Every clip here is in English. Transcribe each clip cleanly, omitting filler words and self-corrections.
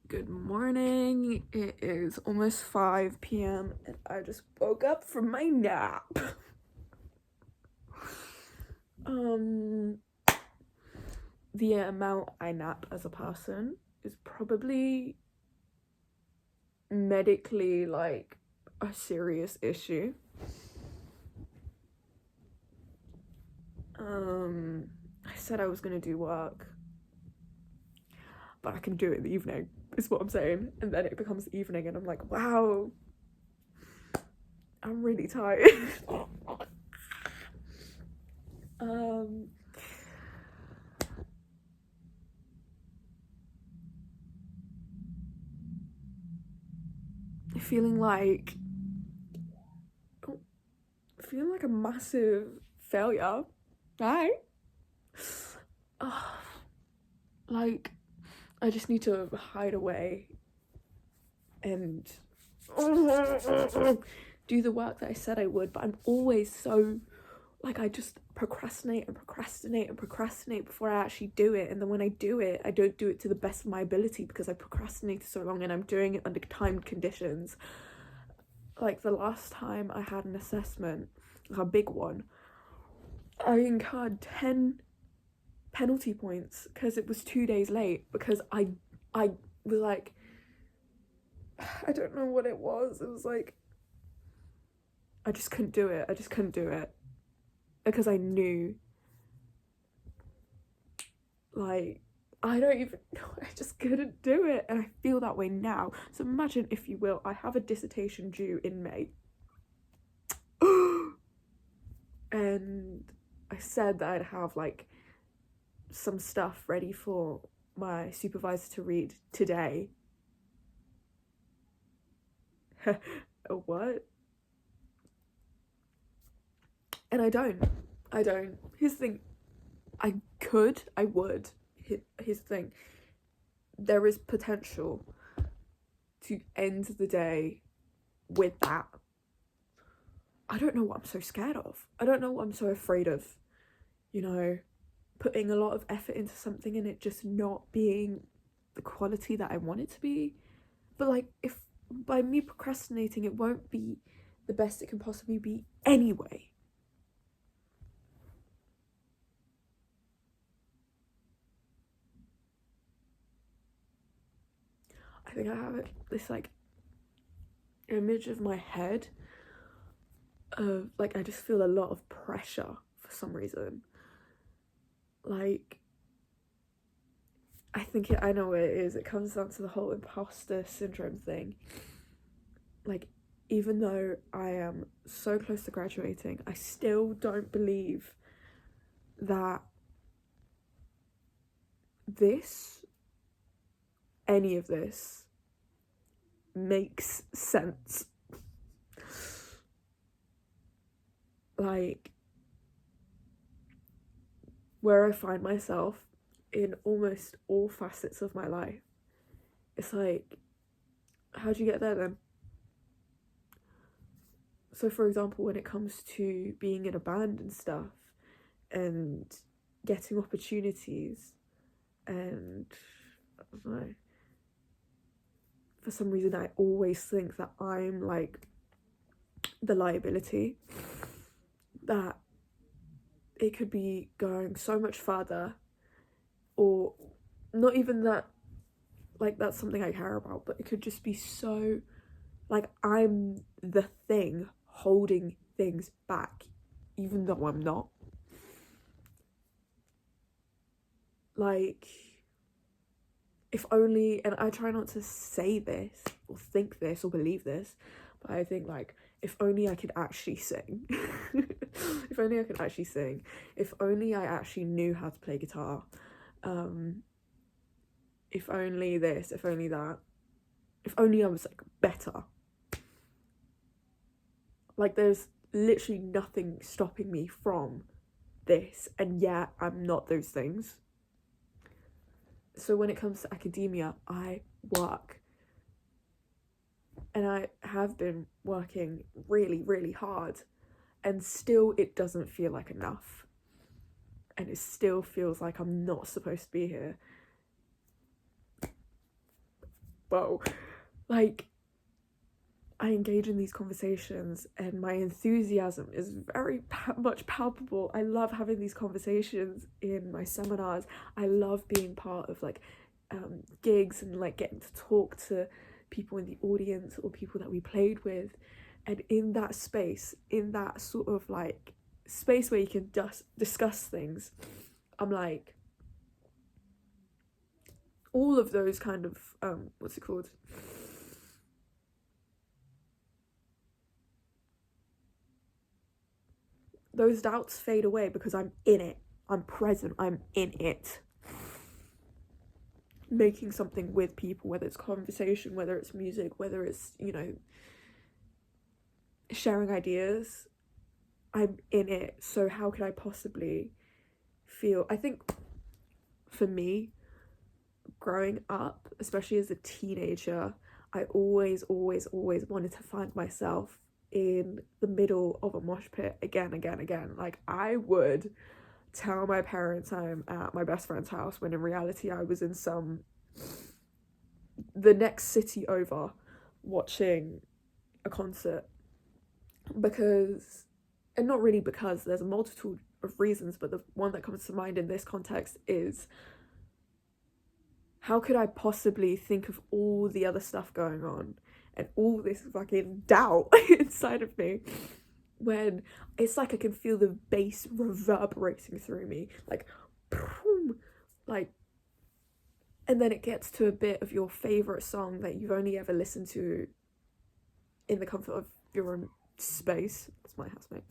Good morning. It is almost 5 p.m. and I just woke up from my nap. The amount I nap as a person is probably medically like a serious issue. I said I was gonna do work, but I can do it in the evening, is what I'm saying. And then it becomes evening and I'm like, wow, I'm really tired. Feeling like a massive failure, right? Like, I just need to hide away and do the work that I said I would, but I'm always so, like, I just procrastinate before I actually do it, and then when I do it, I don't do it to the best of my ability because I procrastinated so long and I'm doing it under timed conditions. Like, the last time I had an assessment, like a big one, I incurred 10 penalty points because it was 2 days late, because I was like, I don't know what it was. It was like, I just couldn't do it. Because I knew, like, I don't even know, I just couldn't do it, and I feel that way now. So imagine, if you will, I have a dissertation due in May. And I said that I'd have, like, some stuff ready for my supervisor to read today. What? And I don't. Here's the thing. I would. Here's the thing. There is potential to end the day with that. I don't know what I'm so scared of. I don't know what I'm so afraid of. You know, putting a lot of effort into something and it just not being the quality that I want it to be. But, like, if by me procrastinating, it won't be the best it can possibly be anyway. I think I have this, like, image of my head of, like, I just feel a lot of pressure for some reason. Like, I know what it is. It comes down to the whole imposter syndrome thing. Like, even though I am so close to graduating, I still don't believe that any of this makes sense. Like, where I find myself in almost all facets of my life, it's like, how'd you get there then? So, for example, when it comes to being in a band and stuff and getting opportunities, and I don't know, for some reason I always think that I'm, like, the liability, that it could be going so much further, or not even that, like, that's something I care about, but it could just be so, like, I'm the thing holding things back, even though I'm not. Like, if only, and I try not to say this or think this or believe this, but I think, like, if only I could actually sing. If only I could actually sing. If only I actually knew how to play guitar. If only this, if only that. If only I was, like, better. Like, there's literally nothing stopping me from this, and yet I'm not those things. So when it comes to academia, I work, and I have been working really, really hard, and still it doesn't feel like enough, and it still feels like I'm not supposed to be here. whoa, like, I engage in these conversations and my enthusiasm is very much palpable. I love having these conversations in my seminars. I love being part of like gigs and like getting to talk to people in the audience or people that we played with. And in that space, in that sort of like space where you can just discuss things, I'm like, all of those kind of what's it called, those doubts fade away because I'm in it, I'm present, I'm in it, making something with people, whether it's conversation, whether it's music, whether it's, you know, sharing ideas. I'm in it, so how could I possibly feel? I think for me, growing up, especially as a teenager, I always wanted to find myself in the middle of a mosh pit again. Like, I would tell my parents I'm at my best friend's house when in reality I was in the next city over watching a concert. Because, and not really because, there's a multitude of reasons, but the one that comes to mind in this context is, how could I possibly think of all the other stuff going on and all this fucking doubt inside of me when it's like I can feel the bass reverberating through me, like, boom, like, and then it gets to a bit of your favourite song that you've only ever listened to in the comfort of your own space. That's my housemate.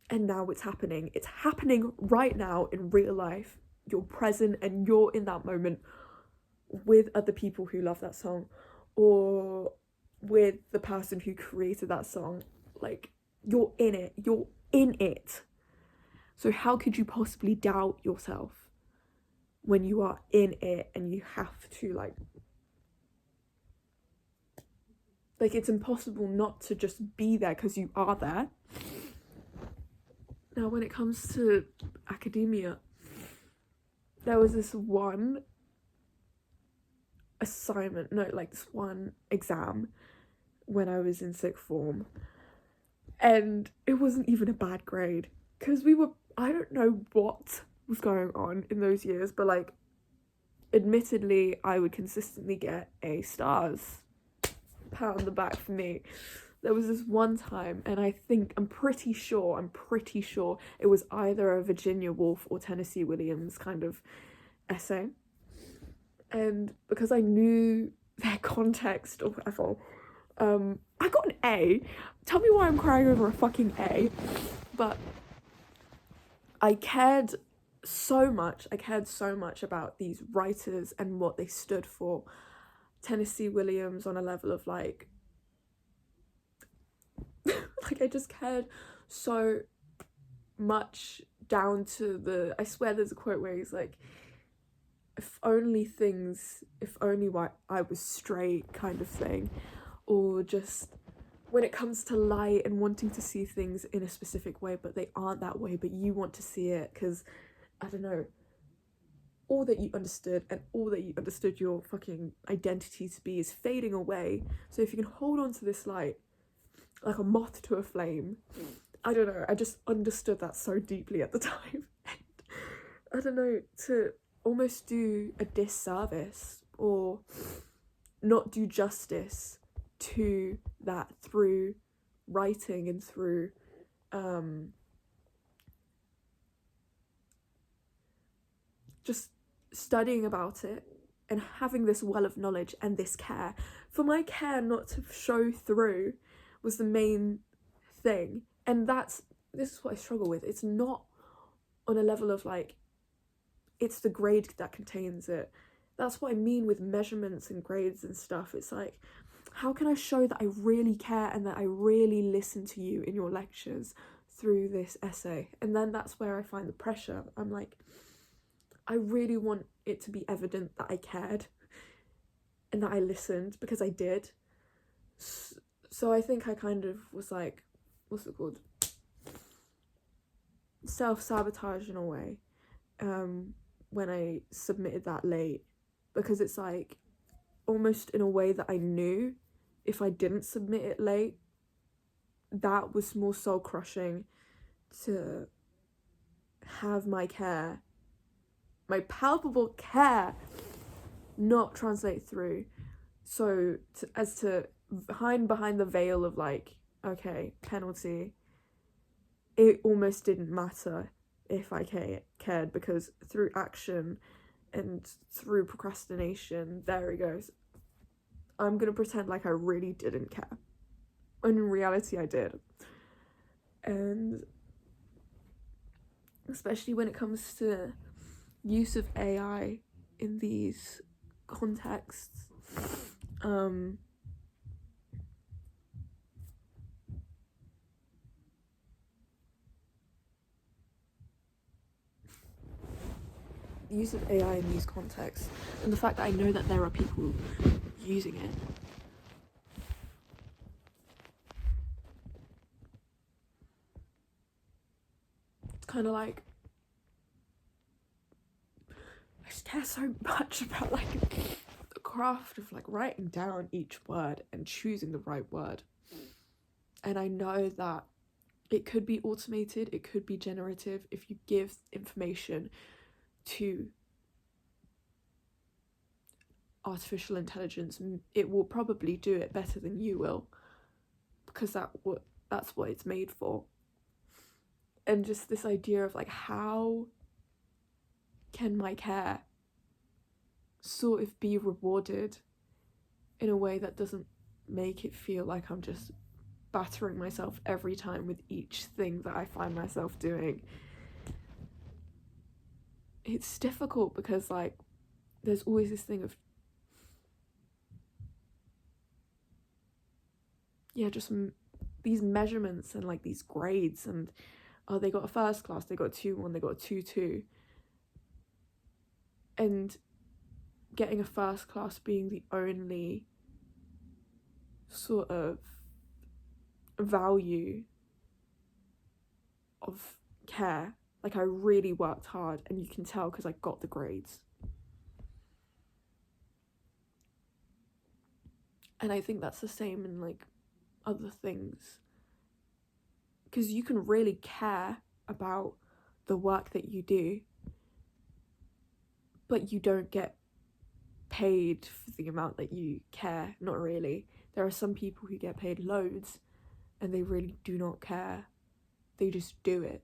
And now it's happening right now in real life. You're present and you're in that moment with other people who love that song or with the person who created that song. Like, you're in it. So how could you possibly doubt yourself when you are in it and you have to like it's impossible not to just be there because you are there. Now, when it comes to academia, there was this one exam when I was in sixth form, and it wasn't even a bad grade because I don't know what was going on in those years, but like, admittedly, I would consistently get A stars. Pat on the back for me. There was this one time, and I'm pretty sure it was either a Virginia Woolf or Tennessee Williams kind of essay. And because I knew their context or whatever, I got an A. Tell me why I'm crying over a fucking A. But I cared so much about these writers and what they stood for. Tennessee Williams on a level of like I just cared so much down to I swear there's a quote where he's like, if only why I was straight kind of thing, or just when it comes to light and wanting to see things in a specific way but they aren't that way, but you want to see it because, I don't know, all that you understood and all that you understood your fucking identity to be is fading away. So if you can hold on to this light like a moth to a flame, I don't know, I just understood that so deeply at the time. I don't know, to almost do a disservice or not do justice to that through writing and through just studying about it and having this well of knowledge and this care. For my care not to show through was the main thing. And this is what I struggle with. It's not on a level of like, it's the grade that contains it. That's what I mean with measurements and grades and stuff. It's like, how can I show that I really care and that I really listen to you in your lectures through this essay? And then that's where I find the pressure. I'm like, I really want it to be evident that I cared and that I listened, because I did. So I think I kind of was like, what's it called? Self-sabotage in a way, when I submitted that late, because it's like almost in a way that I knew if I didn't submit it late, that was more soul crushing to have my care, my palpable care, not translate through. So as to hide behind the veil of like, okay, penalty, it almost didn't matter if I cared, because through action and through procrastination, there it goes, I'm gonna pretend like I really didn't care, when in reality I did. And especially when it comes to use of AI in these contexts, the use of AI in these contexts, and the fact that I know that there are people using it, it's kind of like, I just care so much about like the craft of like writing down each word and choosing the right word. And I know that it could be automated, it could be generative. If you give information to artificial intelligence, it will probably do it better than you will, because that's what it's made for. And just this idea of like, how can my care sort of be rewarded in a way that doesn't make it feel like I'm just battering myself every time with each thing that I find myself doing. It's difficult because like there's always this thing of, yeah, just these measurements and like these grades, and oh, they got a first class, they got a 2-1, they got a 2-2, and getting a first class being the only sort of value of care. Like, I really worked hard, and you can tell because I got the grades. And I think that's the same in like other things, because you can really care about the work that you do, but you don't get paid for the amount that you care. Not really. There are some people who get paid loads and they really do not care, they just do it.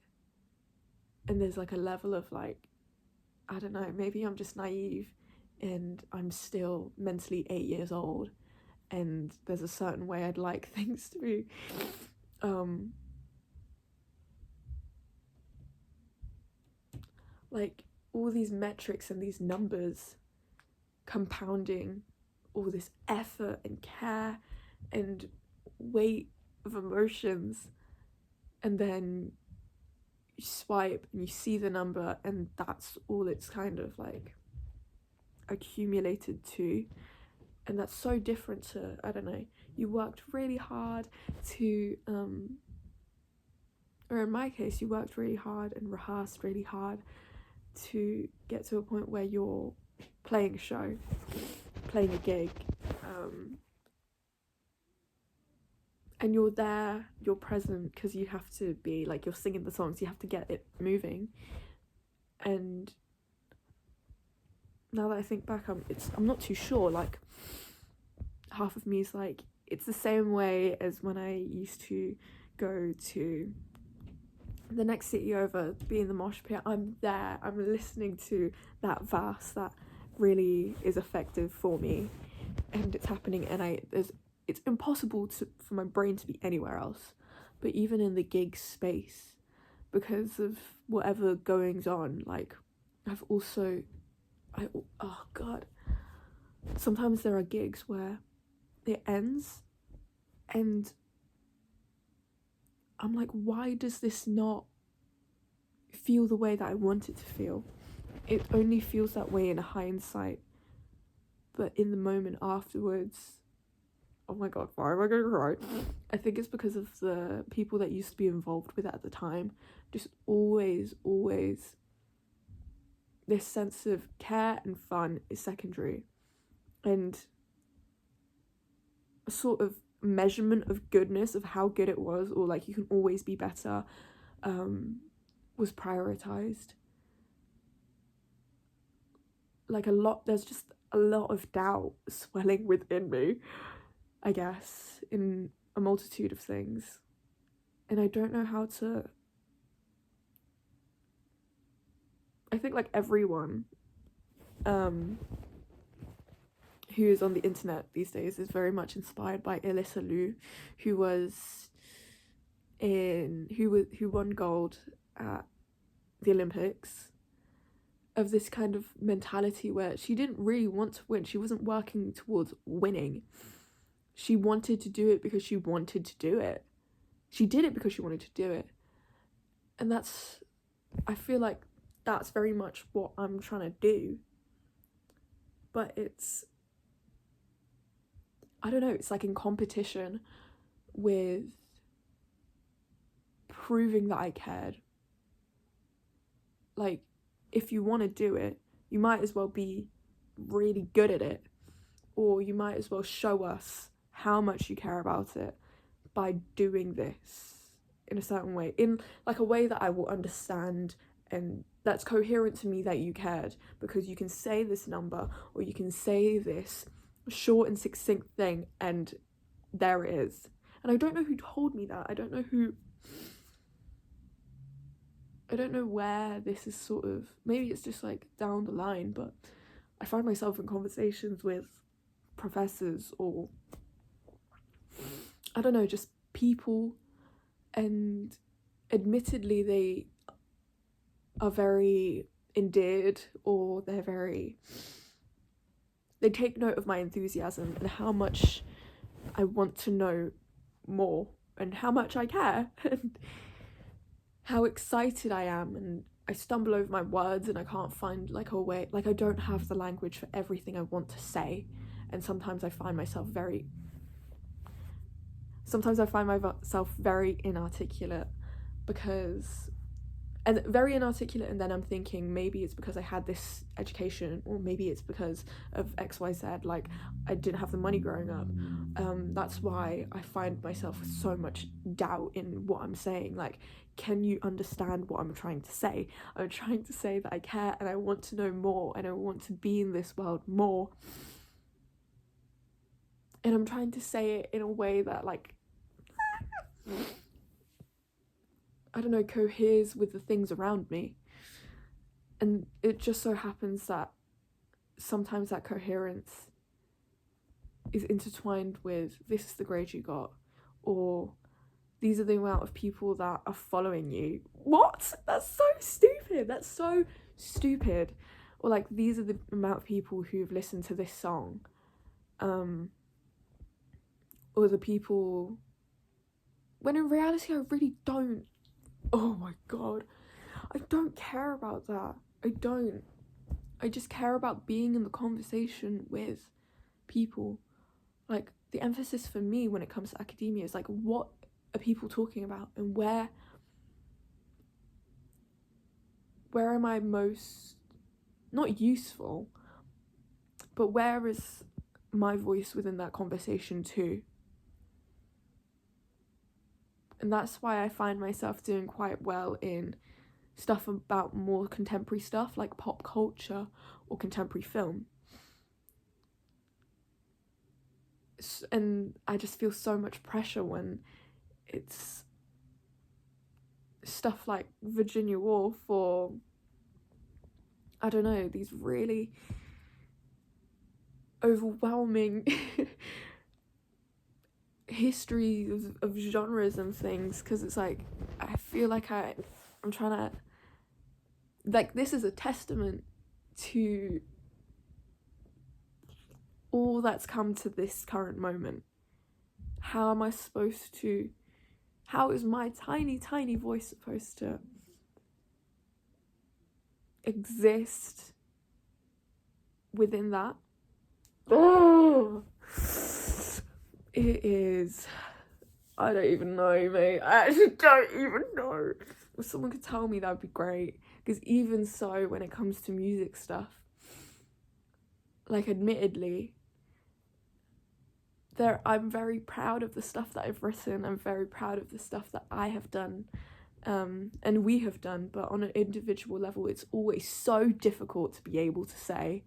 And there's like a level of like, I don't know, maybe I'm just naive and I'm still mentally 8 years old, and there's a certain way I'd like things to be. Like all these metrics and these numbers compounding all this effort and care and weight of emotions, and then you swipe and you see the number, and that's all it's kind of like accumulated to. And that's so different to, I don't know, you worked really hard to or in my case, you worked really hard and rehearsed really hard to get to a point where you're playing a show, playing a gig, and you're there, you're present, because you have to be like, you're singing the songs, you have to get it moving. And now that I think back, I'm not too sure. Like, half of me is like, it's the same way as when I used to go to the next city over, be in the mosh pit. I'm there, I'm listening to that verse that really is effective for me, and it's happening, and it's impossible for my brain to be anywhere else. But even in the gig space, because of whatever goings on, like oh god, sometimes there are gigs where it ends and I'm like, why does this not feel the way that I want it to feel? It only feels that way in hindsight, but in the moment afterwards, oh my god, why am I gonna cry? I think it's because of the people that used to be involved with it at the time, just always this sense of care and fun is secondary, and a sort of measurement of goodness, of how good it was, or like you can always be better, was prioritized. Like there's just a lot of doubt swelling within me, I guess, in a multitude of things, and I don't know how to. I think like everyone who is on the internet these days is very much inspired by Alyssa Liu, who won gold at the Olympics, of this kind of mentality where she didn't really want to win. She wasn't working towards winning. She wanted to do it because she wanted to do it. She did it because she wanted to do it. And I feel like that's very much what I'm trying to do. But I don't know, it's like in competition with proving that I cared. Like, if you want to do it, you might as well be really good at it, or you might as well show us how much you care about it by doing this in a certain way, in like a way that I will understand and that's coherent to me, that you cared, because you can say this number or you can say this short and succinct thing and there it is. And I don't know who told me that. I don't know where this is sort of, maybe it's just like down the line, but I find myself in conversations with professors or I don't know, just people, and admittedly they are very endeared, or they take note of my enthusiasm and how much I want to know more and how much I care and how excited I am, and I stumble over my words and I can't find like a way, like I don't have the language for everything I want to say, and sometimes I find myself very inarticulate and then I'm thinking maybe it's because I had this education, or maybe it's because of XYZ, like I didn't have the money growing up. That's why I find myself with so much doubt in what I'm saying. Like, can you understand what I'm trying to say? I'm trying to say that I care and I want to know more and I want to be in this world more, and I'm trying to say it in a way that like I don't know, coheres with the things around me. And it just so happens that sometimes that coherence is intertwined with, this is the grade you got, or these are the amount of people that are following you. What? That's so stupid. Or like, these are the amount of people who've listened to this song. Or the people, when in reality I really don't. Oh my god, I don't care about that. I just care about being in the conversation with people. Like, the emphasis for me when it comes to academia is like, what are people talking about, and where am I most not useful, but where is my voice within that conversation too? And that's why I find myself doing quite well in stuff about more contemporary stuff, like pop culture or contemporary film. And I just feel so much pressure when it's stuff like Virginia Woolf, or I don't know, these really overwhelming history of genres and things, because it's like, I feel like I'm trying to, like, this is a testament to all that's come to this current moment. How is my tiny voice supposed to exist within that? Oh, it is, I don't even know, mate. I actually don't even know. If someone could tell me, that would be great. Because even so, when it comes to music stuff, like, admittedly, I'm very proud of the stuff that I've written. I'm very proud of the stuff that I have done, and we have done. But on an individual level, it's always so difficult to be able to say,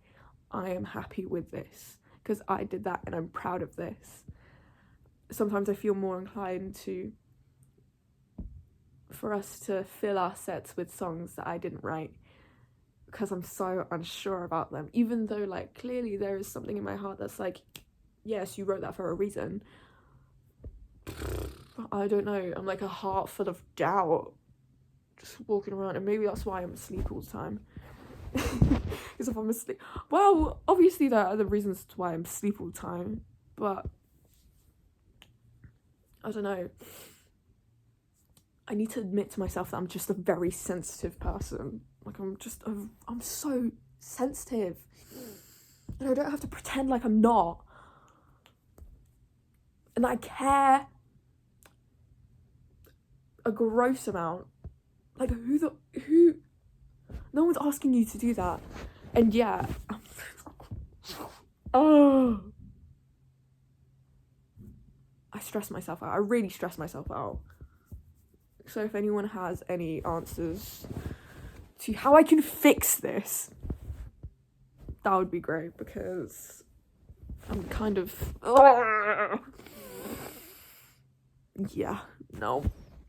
I am happy with this because I did that and I'm proud of this. Sometimes I feel more inclined for us to fill our sets with songs that I didn't write because I'm so unsure about them, even though, like, clearly there is something in my heart that's like, yes, you wrote that for a reason. I don't know, I'm like a heart full of doubt just walking around, and maybe that's why I'm asleep all the time. Because if I'm asleep, well, obviously there are other reasons why I'm asleep all the time, but I don't know, I need to admit to myself that I'm just a very sensitive person. Like, I'm so sensitive, and I don't have to pretend like I'm not. And I care a gross amount. Like, who? No one's asking you to do that. And yeah, oh, I stress myself out. I really stress myself out. So if anyone has any answers to how I can fix this, that would be great, because I'm kind of, yeah, no.